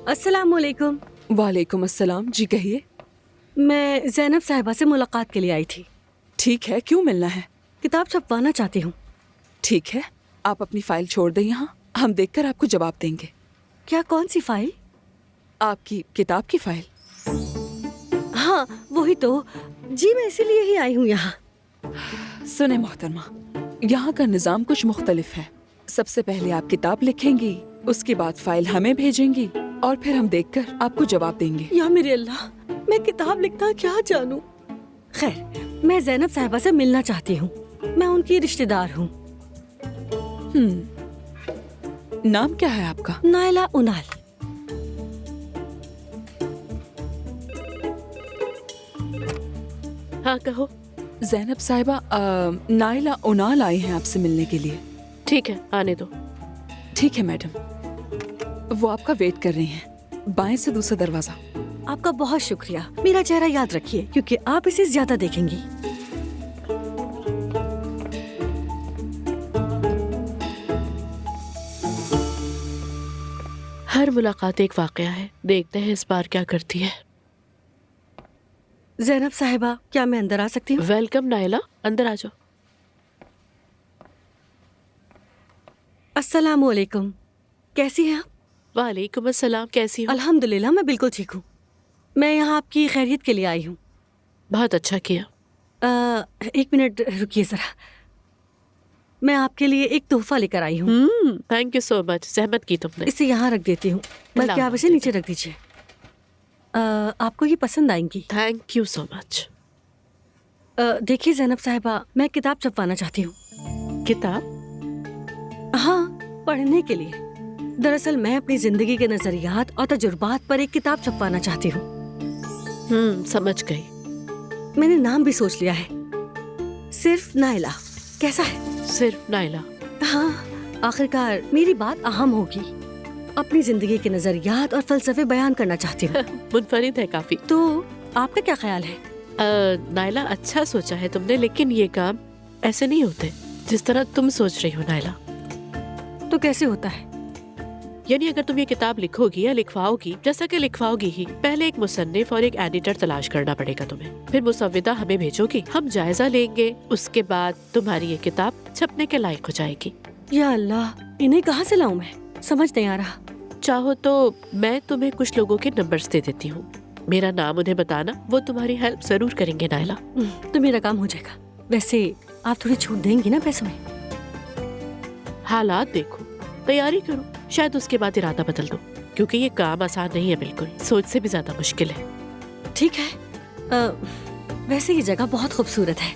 अस्सलाम वालेकुम। वालेकुम अस्सलाम। जी कहिए। मैं ज़ैनब साहिबा से मुलाकात के लिए आई थी। ठीक है, क्यों मिलना है? किताब छपवाना चाहती हूँ। ठीक है, आप अपनी फाइल छोड़ दें यहाँ, हम देखकर आपको जवाब देंगे। क्या? कौन सी फाइल? आपकी किताब की फाइल। हाँ वही तो। जी मैं इसीलिए ही आई हूँ यहाँ। सुने मोहतरमा, यहाँ का निज़ाम कुछ मुख्तलिफ है। सबसे पहले आप किताब लिखेंगी, उसके बाद फाइल हमें भेजेंगी और फिर हम देखकर आपको जवाब देंगे। या मेरे अल्लाह, मैं किताब लिखना क्या जानूँ। खैर, मैं ज़ैनब साहिबा से मिलना चाहती हूँ। मैं उनकी रिश्तेदार हूँ। नाम क्या है आपका? नायला उनाल। हाँ कहो। ज़ैनब साहिबा, नाइला उनाल आई हैं आपसे मिलने के लिए। ठीक है, आने दो। ठीक है मैडम, वो आपका वेट कर रही हैं। बाएं से दूसरा दरवाजा। आपका बहुत शुक्रिया। मेरा चेहरा याद रखिए क्योंकि आप इसे ज्यादा देखेंगी। हर मुलाकात एक वाकया है, देखते हैं इस बार क्या करती है। ज़ैनब साहिबा, क्या मैं अंदर आ सकती हूँ? वेलकम नायला, अंदर आ जाओ। अस्सलाम वालेकुम। कैसी हैं आप? वालेकुम अस्सलाम, कैसी हो? अल्हम्दुलिल्लाह, मैं बिल्कुल ठीक हूँ। मैं यहाँ आपकी खैरियत के लिए आई हूँ। बहुत अच्छा किया। एक मिनट रुकिए जरा। मैं आपके लिए एक तोहफा लेकर आई हूँ। थैंक यू सो मच, सहमत की तुमने। इसे यहाँ रख देती हूँ, बल्कि आप इसे नीचे रख दीजिए। आपको ये पसंद आएंगी। Thank you so much. देखिए ज़ैनब साहिबा, मैं किताब छपवाना चाहती हूँ। किताब? हाँ, पढ़ने के लिए। दरअसल मैं अपनी जिंदगी के नजरियात और तजुर्बात पर एक किताब छपवाना चाहती हूँ। समझ गई। मैंने नाम भी सोच लिया है, सिर्फ नायला। कैसा है? सिर्फ नायला। हाँ, आखिरकार मेरी बात अहम होगी। अपनी जिंदगी के नजरियात और फलसफे बयान करना चाहती हूँ। मुनफरिद है काफी। तो आपका क्या ख्याल है? नायला, अच्छा सोचा है तुमने, लेकिन ये काम ऐसे नहीं होते जिस तरह तुम सोच रही हो नायला। तो कैसे होता है? यानी अगर तुम ये किताब लिखोगी या लिखवाओगी, जैसा कि लिखवाओगी ही, पहले एक मुसन्निफ और एक एडिटर तलाश करना पड़ेगा तुम्हें। फिर मुसव्विदा हमें भेजोगी, हम जायजा लेंगे, उसके बाद तुम्हारी ये किताब छपने के लायक हो जाएगी। या अल्लाह, इन्हें कहाँ से लाऊं मैं? समझ नहीं आ रहा। चाहो तो मैं तुम्हें कुछ लोगों के नंबर्स दे देती हूँ, मेरा नाम उन्हें बताना, वो तुम्हारी हेल्प जरूर करेंगे नायला। तो मेरा काम हो जाएगा। वैसे आप थोड़ी छूट देंगी ना पैसों में? हालात देखो, तैयारी करो, शायद उसके बाद इरादा बदल दो, क्योंकि ये काम आसान नहीं है, बिल्कुल सोच से भी ज्यादा मुश्किल है। ठीक है। वैसे ये जगह बहुत खूबसूरत है।